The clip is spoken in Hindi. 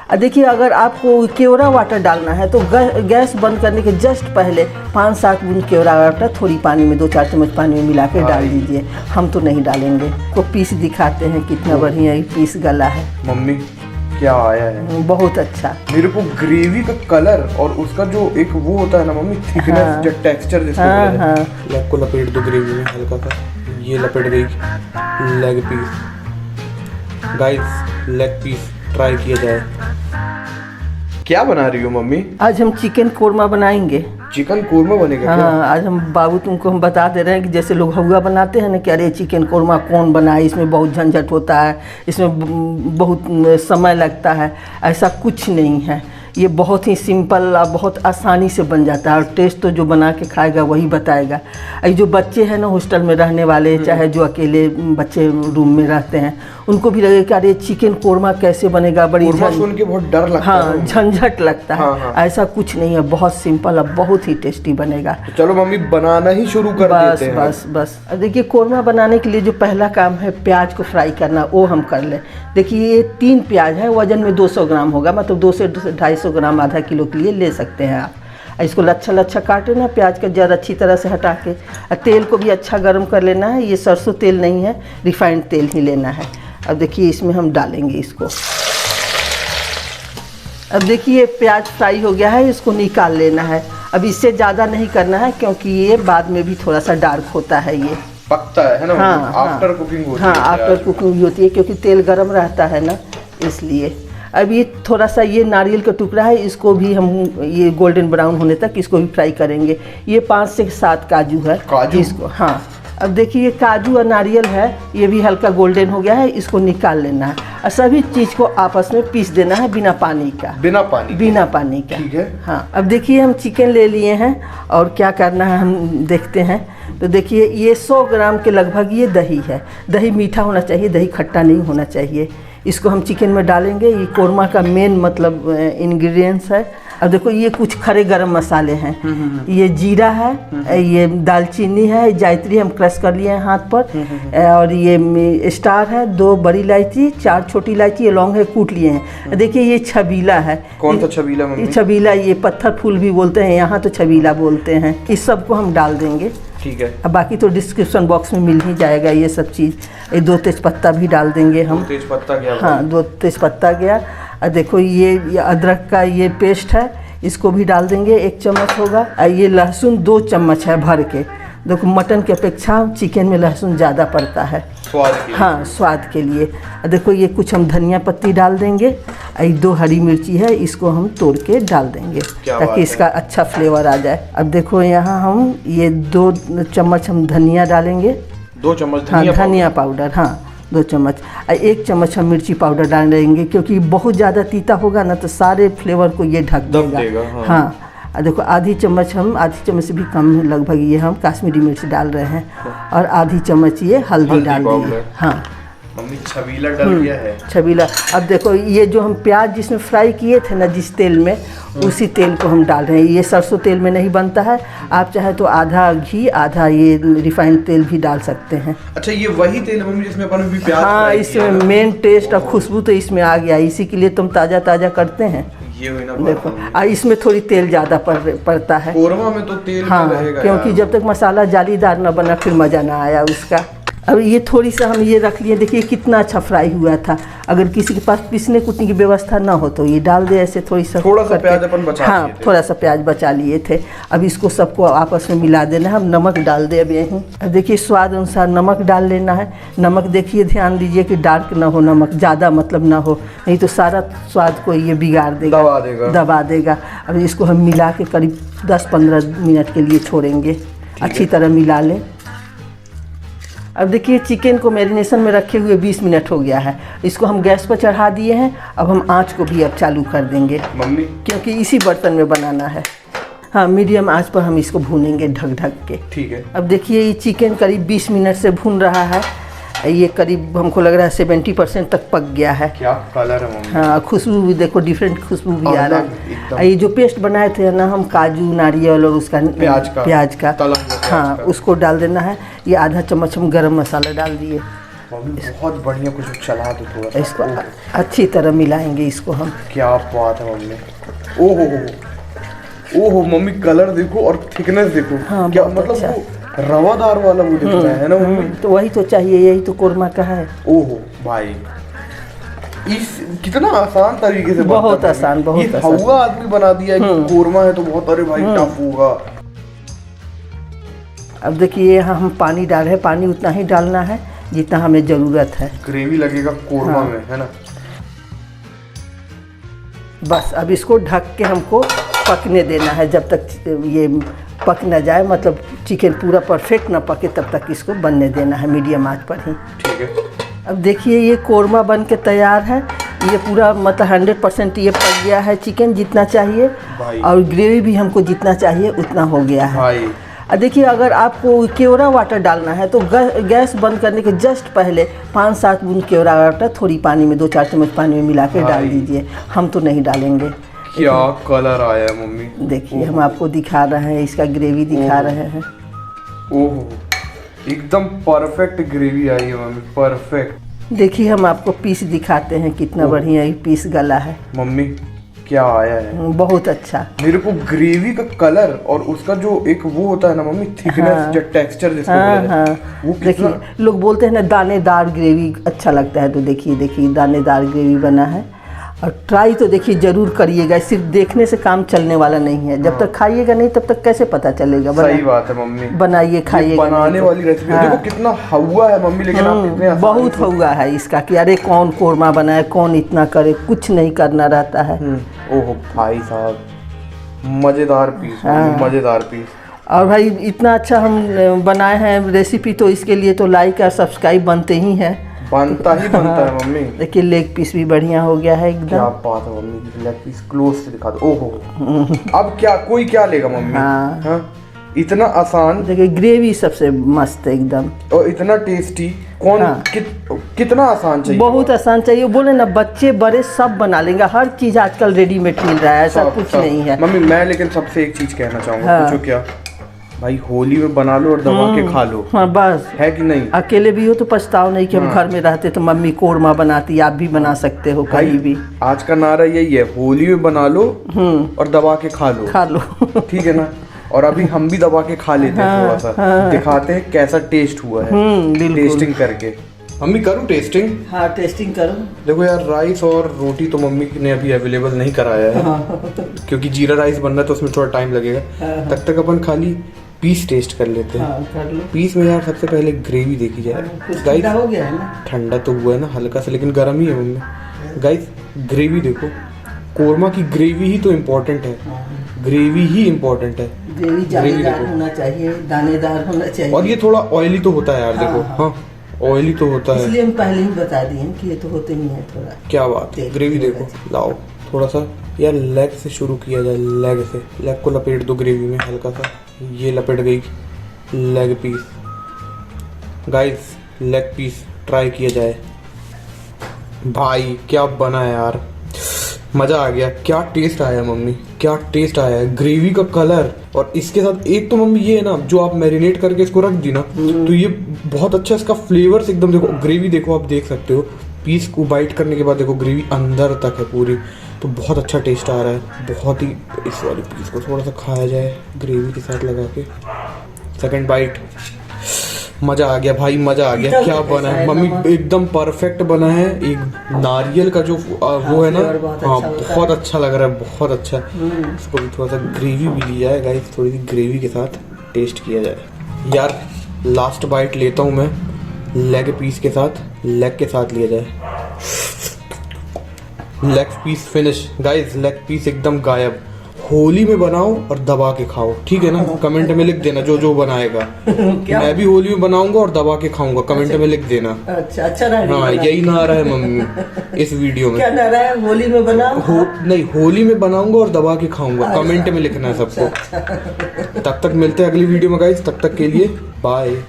देखिए अगर आपको केवड़ा वाटर डालना है तो गैस बंद करने के जस्ट पहले 5-7 बूंद केवड़ा वाटर थोड़ी पानी में 2-4 चम्मच पानी में मिला के डाल दीजिए। हम तो नहीं डालेंगे। को पीस दिखाते हैं कितना बढ़िया ये पीस गला है। मम्मी क्या आया है, बहुत अच्छा। मेरे को ग्रेवी का कलर और उसका जो एक वो होता है ना मम्मी, थिकनेस, जो टेक्सचर जिसको बोलते हैं। लेग को लपेट दो ग्रेवी में हल्का सा, ये लपेट गई leg piece. Guys leg piece try किया जाए। क्या बना रही हो मम्मी? आज हम चिकन कोरमा बनाएंगे। चिकन कोरमा बनेगा? हाँ, आज हम बाबू तुमको हम बता दे रहे हैं कि जैसे लोग हलवा बनाते हैं ना कि अरे चिकन कोरमा कौन बनाए, इसमें बहुत झंझट होता है, इसमें बहुत समय लगता है। ऐसा कुछ नहीं है, ये बहुत ही सिंपल और बहुत आसानी से बन जाता है। और टेस्ट तो जो बना के खाएगा वही बताएगा। ये जो बच्चे हैं ना हॉस्टल में रहने वाले, चाहे जो अकेले बच्चे रूम में रहते हैं, उनको भी लगेगा कि अरे चिकन कोरमा कैसे बनेगा, बड़ी सुन के बहुत डर लगता है। हाँ, झंझट लगता है। हाँ। ऐसा कुछ नहीं है, बहुत सिंपल और बहुत ही टेस्टी बनेगा। तो चलो मम्मी बनाना ही शुरू कर देते हैं। बस देखिए कोरमा बनाने के लिए जो पहला काम है प्याज को फ्राई करना, वो हम कर लें। देखिए ये 3 प्याज है, वजन में 200 ग्राम होगा, मतलब 2 से 250 ग्राम आधा किलो के लिए ले सकते हैं आप। इसको लच्छा लच्छा काटे ना, प्याज का जड़ अच्छी तरह से हटा के। तेल को भी अच्छा गर्म कर लेना है। ये सरसों तेल नहीं है, रिफाइंड तेल ही लेना है। अब देखिए इसमें हम डालेंगे इसको। अब देखिए प्याज फ्राई हो गया है, इसको निकाल लेना है। अब इससे ज़्यादा नहीं करना है क्योंकि ये बाद में भी थोड़ा सा डार्क होता है, ये पकता है ना। हाँ, आफ्टर कुकिंग होती है। हाँ, आफ्टर कुकिंग होती है क्योंकि तेल गर्म रहता है ना, इसलिए। अब ये थोड़ा सा ये नारियल का टुकड़ा है, इसको भी हम ये गोल्डन ब्राउन होने तक इसको भी फ्राई करेंगे। ये 5 से 7 काजू है, काजू इसको। हाँ, अब देखिए ये काजू और नारियल है, ये भी हल्का गोल्डन हो गया है, इसको निकाल लेना है। और सभी चीज़ को आपस में पीस देना है बिना पानी का। बिना पानी का। ठीक है। हाँ, अब देखिए हम चिकन ले लिए हैं और क्या करना है हम देखते हैं। तो देखिए ये 100 ग्राम के लगभग ये दही है। दही मीठा होना चाहिए, दही खट्टा नहीं होना चाहिए। इसको हम चिकन में डालेंगे। ये कोरमा का मेन मतलब इंग्रेडिएंट्स है। अब देखो ये कुछ खड़े गरम मसाले हैं। ये जीरा है, ये दालचीनी है, जायत्री हम क्रश कर लिए हैं हाथ पर, और ये स्टार है, 2 बड़ी इलायची, 4 छोटी इलायची, ये लौंग है कूट लिए हैं। देखिए ये छबीला है। कौन सा छबीला मम्मी? छबीला, ये पत्थर फूल भी बोलते हैं, यहाँ तो छबीला बोलते हैं। इस सब को हम डाल देंगे। ठीक है। अब बाकी तो डिस्क्रिप्शन बॉक्स में मिल ही जाएगा ये सब चीज़। 2 तेज़पत्ता भी डाल देंगे हम। 2 तेज़पत्ता गया? हाँ, 2 तेज़पत्ता गया। और देखो ये अदरक का ये पेस्ट है, इसको भी डाल देंगे, 1 चम्मच होगा। और ये लहसुन 2 चम्मच है भर के। देखो मटन की अपेक्षा चिकन में लहसुन ज़्यादा पड़ता है स्वाद के लिए। हाँ, स्वाद के लिए। देखो ये कुछ हम धनिया पत्ती डाल देंगे। 2 हरी मिर्ची है, इसको हम तोड़ के डाल देंगे ताकि इसका अच्छा फ्लेवर आ जाए। अब देखो यहाँ हम ये 2 चम्मच हम धनिया डालेंगे। 2 चम्मच धनिया पाउडर। हाँ, 2 चम्मच। 1 चम्मच हम मिर्ची पाउडर डाल देंगे क्योंकि बहुत ज़्यादा तीता होगा ना तो सारे फ्लेवर को ये ढक देगा। हाँ, देखो आधी चम्मच से भी कम लगभग ये हम काश्मीरी मिर्च डाल रहे हैं, और आधी चम्मच ये हल्दी डाल देंगे। हाँ, मम्मी छबीला डल गया है। छबीला। अब देखो ये जो हम प्याज जिसमें फ्राई किए थे ना जिस तेल में, उसी तेल को हम डाल रहे हैं। ये सरसों तेल में नहीं बनता है, आप चाहे तो आधा घी आधा ये रिफाइंड तेल भी डाल सकते हैं। अच्छा, ये वही तेल है मम्मी जिसमें अपन अभी प्याज? हाँ, इसमें मेन टेस्ट और खुशबू तो इसमें आ गया, इसी के लिए तुम ताज़ा ताज़ा करते हैं। ये हुई ना देखो, इसमें थोड़ी तेल ज़्यादा पड़ता है। कोरमा में तो तेल रहेगा क्योंकि जब तक मसाला जालीदार न बना फिर मज़ा ना आया उसका। अब ये थोड़ी सा हम ये रख लिए, देखिए कितना अच्छा फ्राई हुआ था। अगर किसी के पास पीसने कूटने की व्यवस्था ना हो तो ये डाल दे ऐसे थोड़ा सा प्याज अपन बचा लिए थे। हाँ, थोड़ा सा प्याज बचा लिए थे। अब इसको सबको आपस में मिला देना है। हम नमक डाल दे अब यहीं। अब देखिए स्वाद अनुसार नमक डाल लेना है। नमक देखिए ध्यान दीजिए कि डार्क ना हो, नमक ज़्यादा मतलब ना हो, नहीं तो सारा स्वाद को ये बिगाड़ देगा, दबा देगा। अब इसको हम मिला के करीब 10-15 मिनट के लिए छोड़ेंगे, अच्छी तरह मिला लें। अब देखिए चिकन को मैरिनेशन में रखे हुए 20 मिनट हो गया है। इसको हम गैस पर चढ़ा दिए हैं। अब हम आंच को भी अब चालू कर देंगे मम्मी, क्योंकि इसी बर्तन में बनाना है। हाँ, मीडियम आंच पर हम इसको भूनेंगे ढक के। ठीक है। अब देखिए ये चिकन करीब 20 मिनट से भून रहा है। ये करीब हमको लग रहा है 70% तक पक गया है। क्या कलर है मम्मी। हाँ, खुशबू भी देखो, डिफरेंट खुशबू भी आ रहा है। ये जो पेस्ट बनाए थे ना हम काजू नारियल और उसका प्याज का हाँ, उसको डाल देना है। ये आधा चम्मच हम गरम मसाला डाल दिए। मम्मी बहुत बढ़िया, कुछ चला दो थोड़ा सा। इसको अच्छी तरह मिलाएंगे इसको हम। क्या बात है मम्मी। ओहो मम्मी, कलर देखो और थिकनेस देखो। हाँ, क्या बहुत मतलब अच्छा। वो रवादार वाला वो दिख रहा है ना मम्मी। तो वही तो चाहिए, यही तो कोरमा का है। ओहो भाई, इस कितना आसान तरीके से बनता बहुत है आसान, मम्मी। बहुत ये आसान। हवा आदमी बना दिया है कि कोरमा है तो बहुत, अरे भाई टफ होगा। अब देखिए यहाँ हम पानी डाल रहे हैं, पानी उतना ही डालना है जितना हमें ज़रूरत है। ग्रेवी लगेगा कोरमा में, है ना। बस अब इसको ढक के हमको पकने देना है जब तक ये पक न जाए, मतलब चिकन पूरा परफेक्ट ना पके तब तक इसको बनने देना है मीडियम आंच पर ही। ठीक है। अब देखिए ये कोरमा बन के तैयार है। ये पूरा मतलब 100% ये पक गया है चिकन जितना चाहिए, और ग्रेवी भी हमको जितना चाहिए उतना हो गया है भाई। अब देखिए अगर आपको केवड़ा वाटर डालना है तो गैस बंद करने के जस्ट पहले 5-7 बूंद केवड़ा वाटर थोड़ी पानी में 2-4 चम्मच पानी में मिला के डाल दीजिए। हम तो नहीं डालेंगे। क्या कलर आया है मम्मी। देखिए हम आपको दिखा रहे हैं, इसका ग्रेवी दिखा रहे हैं। ओहो, एकदम परफेक्ट ग्रेवी आई है मम्मी, परफेक्ट। देखिए हम आपको पीस दिखाते हैं कितना बढ़िया ये पीस गला है मम्मी। क्या आया है, बहुत अच्छा। मेरे को ग्रेवी का कलर और उसका जो एक वो होता है ना मम्मी, थिकनेस, जो टेक्सचर जिसको बोलते हैं, वो कितना। देखिए लोग बोलते हैं ना दानेदार ग्रेवी अच्छा लगता है, तो देखिए दानेदार ग्रेवी बना है। और ट्राई तो देखिए जरूर करिएगा, सिर्फ देखने से काम चलने वाला नहीं है। जब तक खाइएगा नहीं तब तक कैसे पता चलेगा। सही बात है मम्मी। बनाइए खाइएगा। बनाने वाली रेसिपी देखो कितना हवा है मम्मी, लेकिन आप इतने आसान बहुत हुआ है इसका कि अरे कौन कोरमा बनाए, कौन इतना करे, कुछ नहीं करना रहता है। ओहो भाई साहब, मजेदार पीस, मजेदार पीस। और भाई इतना अच्छा हम बनाए हैं रेसिपी, तो इसके लिए तो लाइक और सब्सक्राइब बनते ही हैं। बनता ही बनता है मम्मी। देखिए लेग पीस भी बढ़िया हो गया है एकदम। क्या बात है मम्मी, लेग पीस क्लोज से दिखा दो। ओहो, अब क्या लेगा मम्मी। हाँ, इतना आसान। देखिए ग्रेवी सबसे मस्त है एकदम, और इतना टेस्टी। कौन कितना आसान चाहिए, बहुत आसान चाहिए। बोले ना बच्चे बड़े सब बना लेंगे, हर चीज आजकल रेडीमेड मिल रहा है, ऐसा कुछ नहीं है मम्मी। मैं लेकिन सबसे एक चीज कहना चाहूँगा, पूछो क्या भाई, होली में बना लो और दबा के खा लो। हाँ बस, है कि नहीं। अकेले भी हो तो पछताओ नहीं कि हम घर में रहते तो मम्मी कोरमा बनाती। आप भी बना सकते हो कहीं भी। आज का नारा यही है, होली में बना लो और दबा के खा लो। ठीक है ना। और अभी हम भी दबा के खा लेते हैं, थोड़ा सा दिखाते हैं कैसा टेस्ट हुआ है टेस्टिंग करके। मम्मी करूँ टेस्टिंग। हाँ टेस्टिंग करो। देखो यार, राइस और रोटी तो मम्मी ने अभी अवेलेबल नहीं कराया है क्योंकि जीरा राइस बनना है तो उसमें थोड़ा टाइम लगेगा। तब तक अपन खाली पीस टेस्ट कर लेते हैं। कर लो। पीस में यार सबसे पहले ग्रेवी देखी जाए। ठंडा हो गया है ना। ठंडा तो हुआ है ना हल्का सा, लेकिन गर्म ही है मम्मी। गाइस ग्रेवी देखो, कोरमा की ग्रेवी ही तो इम्पोर्टेंट है। ग्रेवी ही इम्पोर्टेंट है। ग्रेवी जालीदार होना चाहिए, दानेदार होना चाहिए। और ये थोड़ा ऑयली तो होता है यार। देखो हाँ, ऑयली तो होता है, इसलिए हम पहले ही बता दिए कि ये तो होते ही है थोड़ा। क्या बात है। ग्रेवी देखो, लाओ थोड़ा सा यार लेग से शुरू किया जाए। लेग से, लेग को लपेट दो ग्रेवी में हल्का सा। ये लपेट गई leg piece. Guys leg piece try किया जाए। भाई क्या बना है यार, मजा आ गया। क्या टेस्ट आया मम्मी, क्या टेस्ट आया है। ग्रेवी का कलर और इसके साथ एक तो मम्मी ये है ना, जो आप मैरिनेट करके इसको रख दी ना, तो ये बहुत अच्छा इसका फ्लेवर्स एकदम। देखो ग्रेवी देखो, आप देख सकते हो पीस को बाइट करने के बाद देखो ग्रेवी अंदर तक है पूरी, तो बहुत अच्छा टेस्ट आ रहा है। बहुत ही। इस वाले पीस को थोड़ा सा खाया जाए ग्रेवी के साथ लगा के। सेकंड बाइट, मजा आ गया भाई, मजा आ गया। क्या बना है मम्मी, एकदम परफेक्ट बना है। एक नारियल का जो वो है ना, हाँ बहुत अच्छा लग रहा है, बहुत अच्छा। इसको भी थोड़ा सा ग्रेवी भी लिया है गाइस, थोड़ी सी ग्रेवी के साथ टेस्ट किया जाए यार। लास्ट बाइट लेता हूँ मैं लेग पीस के साथ, लेग के साथ लिया जाए। Leg piece finish guys, leg piece एकदम गायब। होली में बनाओ और दबा के खाओ, ठीक है ना। कमेंट में लिख देना जो बनाएगा। मैं भी होली में बनाऊंगा और दबा के खाऊंगा, कमेंट में लिख देना। अच्छा हाँ, यही नारा है मम्मी इस वीडियो में। क्या नारा है? होली में बनाओ नहीं, होली में बनाऊंगा और दबा के खाऊंगा। कमेंट में लिखना है सबको। तब तक मिलते हैं अगली वीडियो में गाइस, तब तक के लिए बाय।